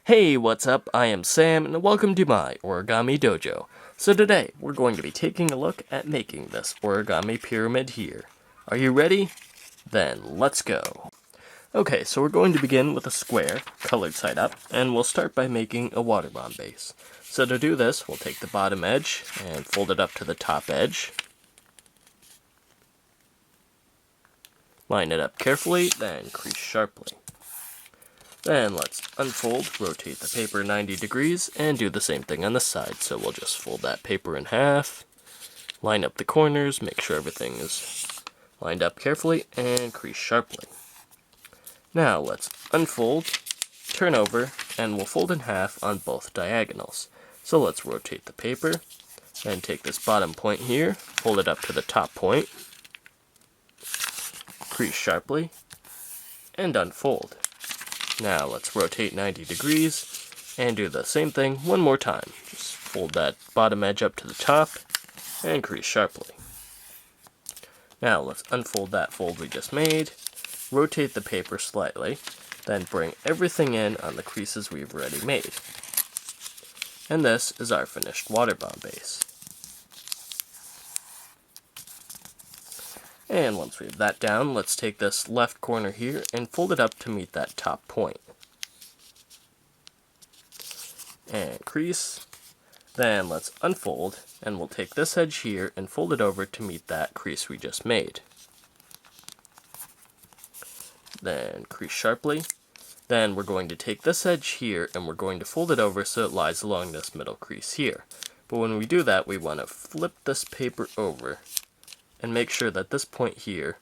Hey, what's up? I am Sam, and welcome to my Origami Dojo. So today, we're going to be taking a look at making this origami pyramid here. Are you ready? Then let's go. Okay, so we're going to begin with a square, colored side up, and we'll start by making a water bomb base. So to do this, we'll take the bottom edge and fold it up to the top edge. Line it up carefully, then crease sharply. Then let's unfold, rotate the paper 90 degrees, and do the same thing on the side. So we'll just fold that paper in half, line up the corners, make sure everything is lined up carefully, and crease sharply. Now let's unfold, turn over, and we'll fold in half on both diagonals. So let's rotate the paper, and take this bottom point here, fold it up to the top point, crease sharply, and unfold. Now let's rotate 90 degrees and do the same thing one more time. Just fold that bottom edge up to the top and crease sharply. Now let's unfold that fold we just made, rotate the paper slightly, then bring everything in on the creases we've already made. And this is our finished water bomb base. And once we have that down, let's take this left corner here and fold it up to meet that top point. And crease. Then let's unfold, and we'll take this edge here and fold it over to meet that crease we just made. Then crease sharply. Then we're going to take this edge here and we're going to fold it over so it lies along this middle crease here. But when we do that, we want to flip this paper over and make sure that this point here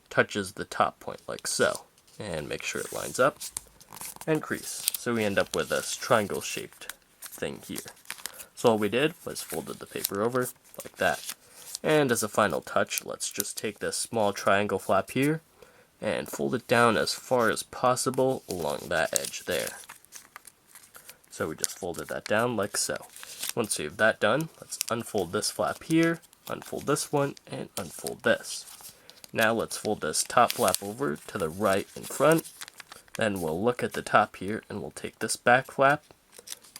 touches the top point like so. And make sure it lines up and crease. So we end up with this triangle shaped thing here. So all we did was folded the paper over like that. And as a final touch, let's just take this small triangle flap here and fold it down as far as possible along that edge there. So we just folded that down like so. Once we have that done, let's unfold this flap here, unfold this one, and unfold this. Now let's fold this top flap over to the right in front. Then we'll look at the top here and we'll take this back flap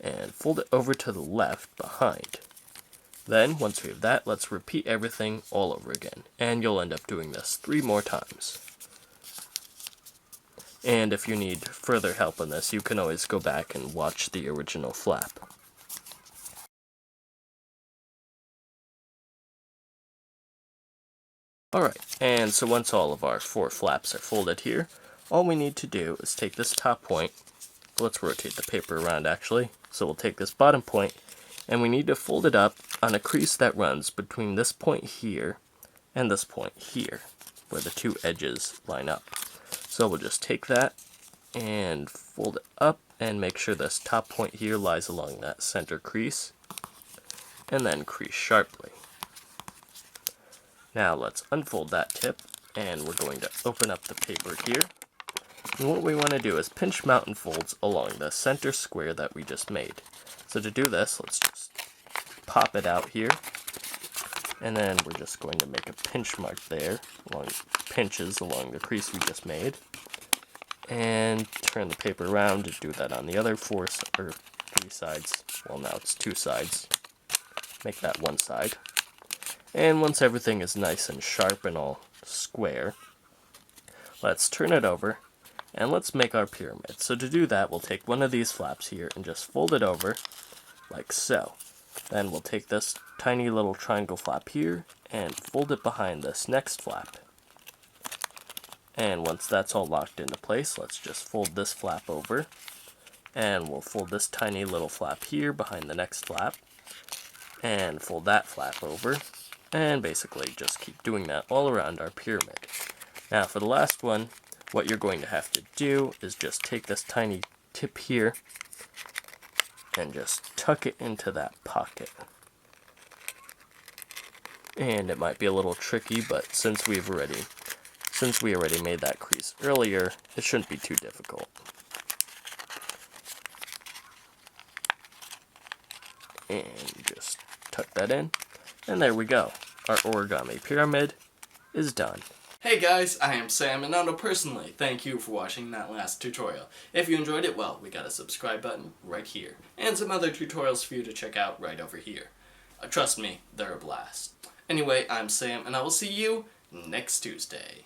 and fold it over to the left behind. Then once we have that, let's repeat everything all over again. And you'll end up doing this 3 more times. And if you need further help on this, you can always go back and watch the original flap. Alright, and so once all of our 4 flaps are folded here, all we need to do is take this top point, let's rotate the paper around actually, so we'll take this bottom point, and we need to fold it up on a crease that runs between this point here and this point here, where the 2 edges line up. So we'll just take that and fold it up and make sure this top point here lies along that center crease, and then crease sharply. Now let's unfold that tip, and we're going to open up the paper here. And what we want to do is pinch mountain folds along the center square that we just made. So to do this, let's just pop it out here. And then we're just going to make a pinch mark there, pinches along the crease we just made. And turn the paper around to do that on the other 3 sides. Well, now it's 2 sides. Make that 1 side. And once everything is nice and sharp and all square, let's turn it over and let's make our pyramid. So to do that, we'll take one of these flaps here and just fold it over like so. Then we'll take this tiny little triangle flap here and fold it behind this next flap. And once that's all locked into place, let's just fold this flap over, and we'll fold this tiny little flap here behind the next flap, and fold that flap over. And basically just keep doing that all around our pyramid. Now for the last one, what you're going to have to do is just take this tiny tip here and just tuck it into that pocket. And it might be a little tricky, but since we already made that crease earlier, it shouldn't be too difficult. And just tuck that in. And there we go. Our origami pyramid is done. Hey Hey guys, I am Sam, and on a personally, thank you for watching that last tutorial. If you enjoyed it, well, we got a subscribe button right here, and some other tutorials for you to check out right over here. Trust me, they're a blast. Anyway, I'm Sam, and I will see you next Tuesday.